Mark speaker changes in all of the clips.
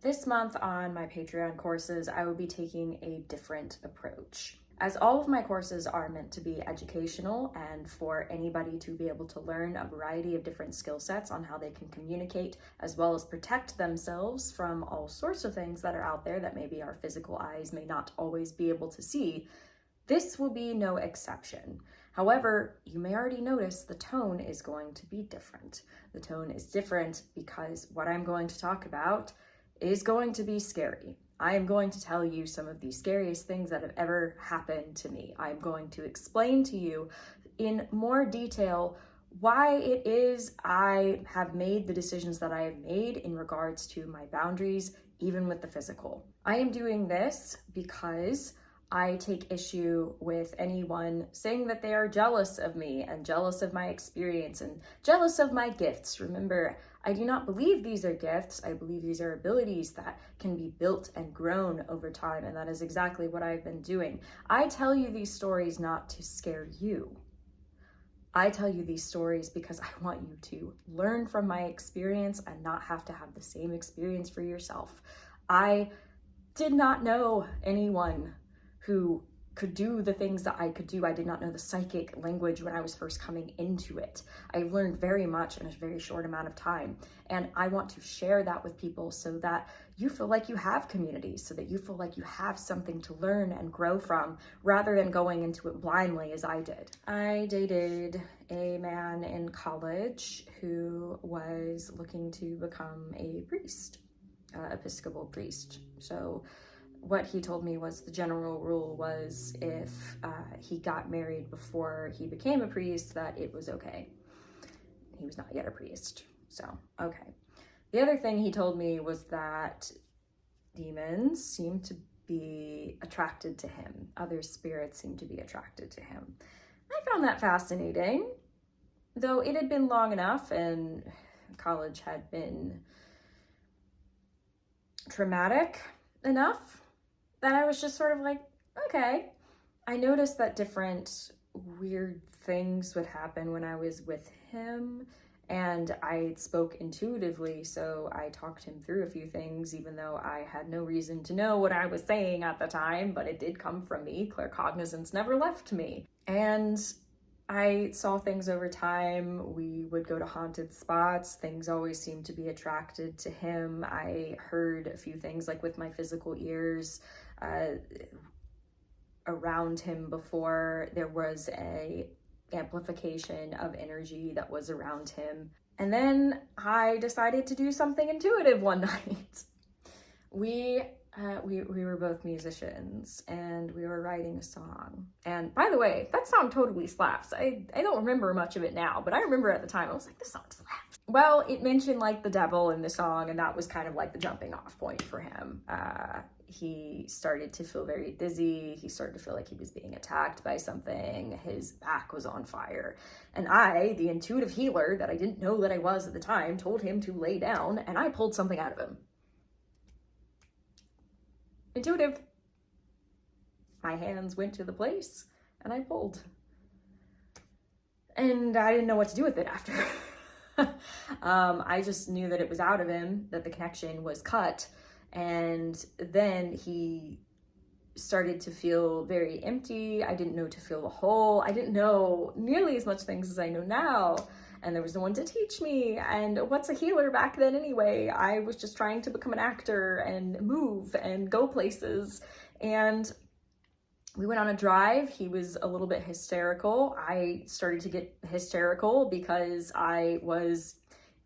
Speaker 1: This month on my Patreon courses, I will be taking a different approach. As all of my courses are meant to be educational and for anybody to be able to learn a variety of different skill sets on how they can communicate, as well as protect themselves from all sorts of things that are out there that maybe our physical eyes may not always be able to see, this will be no exception. However, you may already notice the tone is going to be different. The tone is different because what I'm going to talk about is going to be scary. I am going to tell you some of the scariest things that have ever happened to me. I'm going to explain to you in more detail why it is I have made the decisions that I have made in regards to my boundaries, even with the physical. I am doing this because I take issue with anyone saying that they are jealous of me and jealous of my experience and jealous of my gifts. Remember, I do not believe these are gifts. I believe these are abilities that can be built and grown over time, and that is exactly what I've been doing. I tell you these stories not to scare you. I tell you these stories because I want you to learn from my experience and not have to have the same experience for yourself. I did not know anyone who could do the things that I could do. I did not know the psychic language when I was first coming into it. I learned very much in a very short amount of time. And I want to share that with people so that you feel like you have communities, so that you feel like you have something to learn and grow from, rather than going into it blindly as I did. I dated a man in college who was looking to become a priest, Episcopal priest. So what he told me was the general rule was if he got married before he became a priest, that it was okay. He was not yet a priest, so okay. The other thing he told me was that demons seemed to be attracted to him. Other spirits seemed to be attracted to him. I found that fascinating, though it had been long enough and college had been traumatic enough that I was just sort of like, okay. I noticed that different weird things would happen when I was with him, and I spoke intuitively, so I talked him through a few things, even though I had no reason to know what I was saying at the time, but it did come from me. Claircognizance never left me. And I saw things over time. We would go to haunted spots. Things always seemed to be attracted to him. I heard a few things, like with my physical ears, around him before. There was a amplification of energy that was around him. And then I decided to do something intuitive one night. We were both musicians and we were writing a song. And by the way, that song totally slaps. I don't remember much of it now, but I remember at the time I was like, this song slaps. Well, it mentioned like the devil in the song, and that was kind of like the jumping off point for him. He started to feel very dizzy. He started to feel like he was being attacked by something. His back was on fire. And I, the intuitive healer that I didn't know that I was at the time, told him to lay down, and I pulled something out of him. Intuitive. My hands went to the place and I pulled. And I didn't know what to do with it after. I just knew that it was out of him, that the connection was cut. And then he started to feel very empty. I didn't know to fill the hole. I didn't know nearly as much things as I know now. And there was no one to teach me. And what's a healer back then anyway? I was just trying to become an actor and move and go places. And we went on a drive. He was a little bit hysterical. I started to get hysterical because I was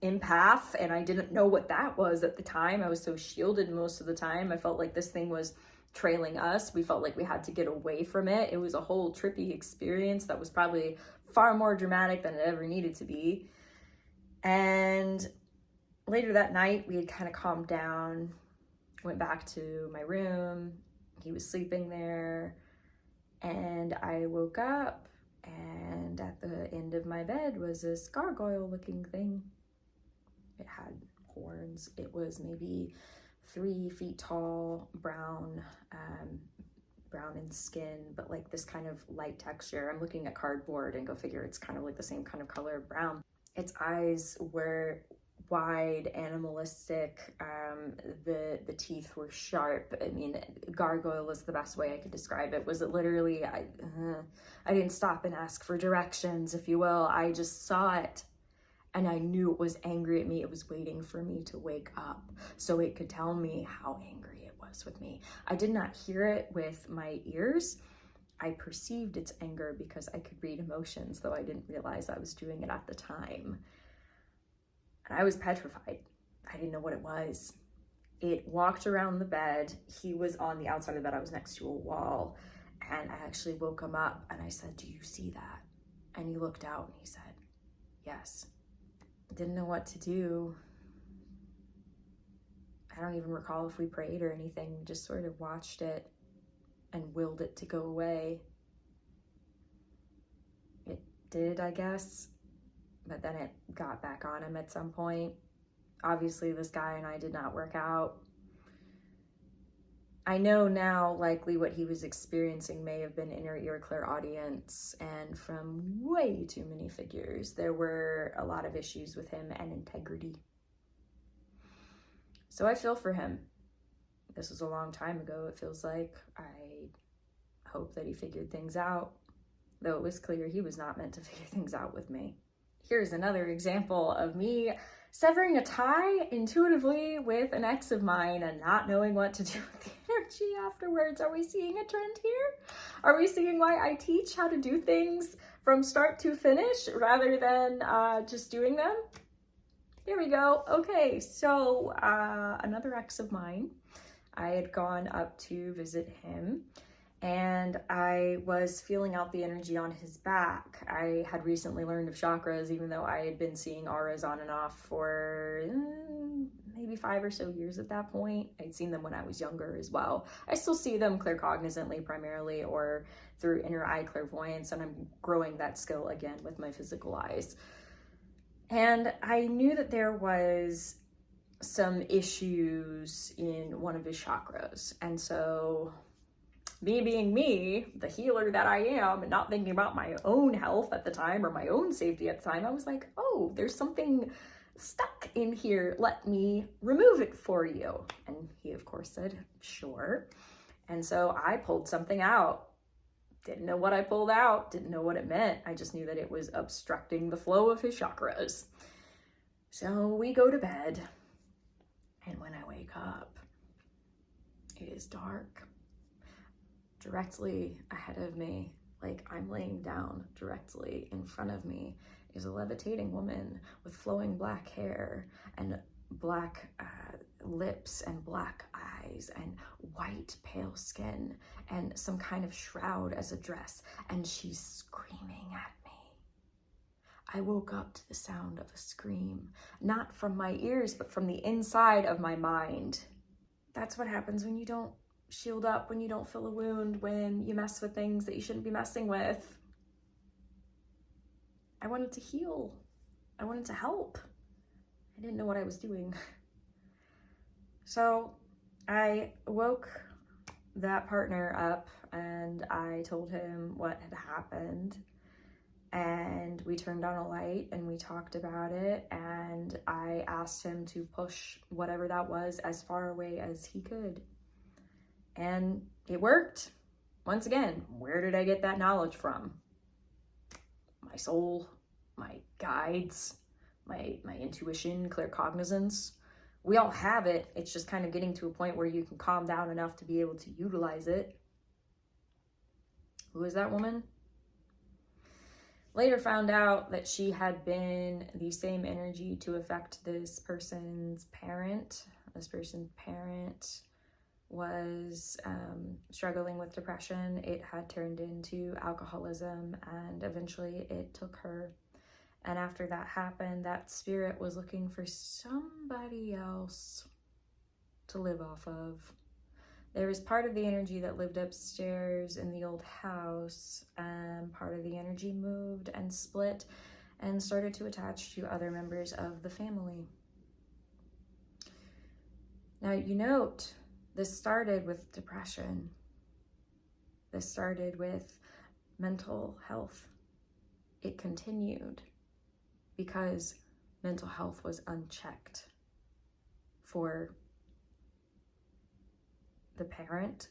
Speaker 1: empath and I didn't know what that was at the time. I was so shielded most of the time. I felt like this thing was trailing us. We felt like we had to get away from it. It was a whole trippy experience that was probably far more dramatic than it ever needed to be. And later that night, we had kind of calmed down, went back to my room. He was sleeping there. And I woke up, and at the end of my bed was this gargoyle looking thing. It had horns. It was maybe 3 feet tall, brown in skin, but like this kind of light texture. I'm looking at cardboard and go figure, it's kind of like the same kind of color of brown. Its eyes were wide, animalistic. The teeth were sharp. I mean, gargoyle was the best way I could describe it. Was it literally, I didn't stop and ask for directions, if you will. I just saw it and I knew it was angry at me. It was waiting for me to wake up so it could tell me how angry it was with me. I did not hear it with my ears. I perceived its anger because I could read emotions, though I didn't realize I was doing it at the time. And I was petrified. I didn't know what it was. It walked around the bed. He was on the outside of the bed. I was next to a wall. And I actually woke him up and I said, "Do you see that?" And he looked out and he said, "Yes." I didn't know what to do. I don't even recall if we prayed or anything. We just sort of watched it and willed it to go away. It did, I guess, but then it got back on him at some point. Obviously, this guy and I did not work out. I know now likely what he was experiencing may have been inner ear clairaudience, and from way too many figures. There were a lot of issues with him and integrity. So I feel for him. This was a long time ago, it feels like. I hope that he figured things out, though it was clear he was not meant to figure things out with me. Here's another example of me severing a tie intuitively with an ex of mine and not knowing what to do with the energy afterwards. Are we seeing a trend here? Are we seeing why I teach how to do things from start to finish rather than just doing them? Here we go. Okay, so another ex of mine, I had gone up to visit him and I was feeling out the energy on his back. I had recently learned of chakras, even though I had been seeing auras on and off for maybe 5 or so years at that point. I'd seen them when I was younger as well. I still see them claircognizantly primarily, or through inner eye clairvoyance, and I'm growing that skill again with my physical eyes. And I knew that there was some issues in one of his chakras. And so me being me, the healer that I am, and not thinking about my own health at the time or my own safety at the time, I was like, oh, there's something stuck in here. Let me remove it for you. And he, of course, said, sure. And so I pulled something out. Didn't know what I pulled out, didn't know what it meant. I just knew that it was obstructing the flow of his chakras. So we go to bed. And when I wake up, it is dark. Directly ahead of me, like I'm laying down, directly in front of me is a levitating woman with flowing black hair and black lips and black eyes and white pale skin and some kind of shroud as a dress, and she's screaming at me. I woke up to the sound of a scream, not from my ears, but from the inside of my mind. That's what happens when you don't shield up, when you don't fill a wound, when you mess with things that you shouldn't be messing with. I wanted to heal. I wanted to help. I didn't know what I was doing. So I woke that partner up and I told him what had happened. And we turned on a light and we talked about it. And I asked him to push whatever that was as far away as he could. And it worked. Once again, where did I get that knowledge from? My soul, my guides, my intuition, claircognizance. We all have it. It's just kind of getting to a point where you can calm down enough to be able to utilize it. Who is that woman? Later found out that she had been the same energy to affect this person's parent. This person's parent was struggling with depression. It had turned into alcoholism, and eventually it took her. And after that happened, that spirit was looking for somebody else to live off of. There was part of the energy that lived upstairs in the old house, and part of the energy moved and split and started to attach to other members of the family. Now, you note, this started with depression. This started with mental health. It continued because mental health was unchecked for the parent,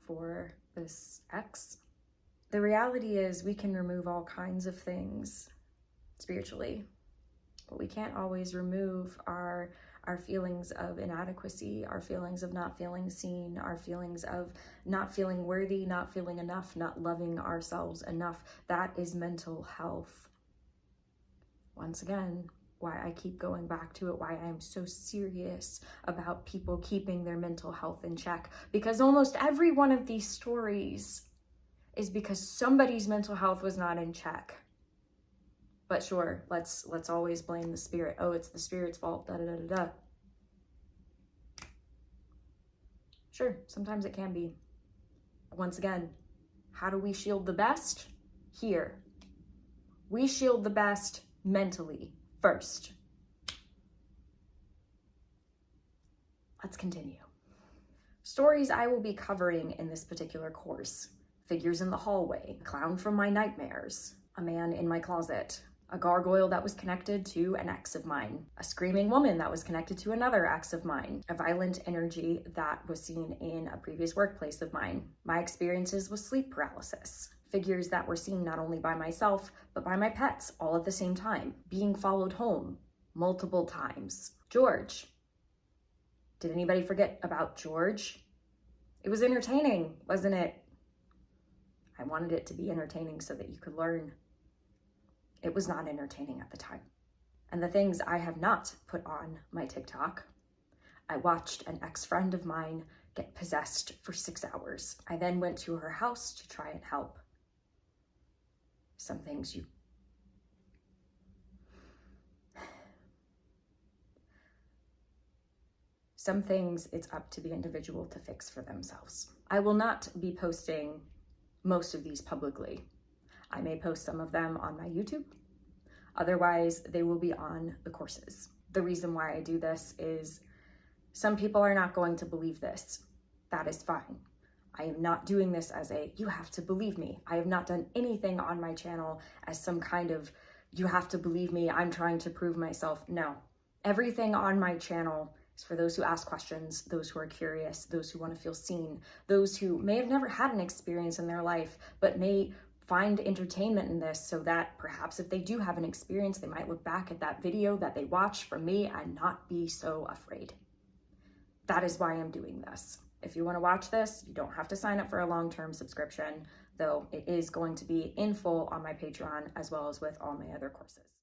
Speaker 1: for this ex. The reality is we can remove all kinds of things spiritually, but we can't always remove our feelings of inadequacy, our feelings of not feeling seen, our feelings of not feeling worthy, not feeling enough, not loving ourselves enough. That is mental health. Once again, why I keep going back to it, why I'm so serious about people keeping their mental health in check, because almost every one of these stories is because somebody's mental health was not in check. But sure, let's always blame the spirit. Oh, it's the spirit's fault, da da da da da. Sure, sometimes it can be. Once again, how do we shield the best? Here. We shield the best mentally first. Let's continue. Stories I will be covering in this particular course: figures in the hallway, a clown from my nightmares, a man in my closet, a gargoyle that was connected to an ex of mine, a screaming woman that was connected to another ex of mine, a violent energy that was seen in a previous workplace of mine, my experiences with sleep paralysis, figures that were seen not only by myself, but by my pets all at the same time, being followed home multiple times. George. Did anybody forget about George? It was entertaining, wasn't it? I wanted it to be entertaining so that you could learn. It was not entertaining at the time. And the things I have not put on my TikTok: I watched an ex-friend of mine get possessed for 6 hours. I then went to her house to try and help. Some things it's up to the individual to fix for themselves. I will not be posting most of these publicly. I may post some of them on my YouTube. Otherwise, they will be on the courses. The reason why I do this is some people are not going to believe this. That is fine. I am not doing this as a, you have to believe me. I have not done anything on my channel as some kind of, you have to believe me, I'm trying to prove myself. No. Everything on my channel is for those who ask questions, those who are curious, those who want to feel seen, those who may have never had an experience in their life, but may find entertainment in this, so that perhaps if they do have an experience, they might look back at that video that they watched from me and not be so afraid. That is why I'm doing this. If you want to watch this, you don't have to sign up for a long-term subscription, though it is going to be in full on my Patreon as well as with all my other courses.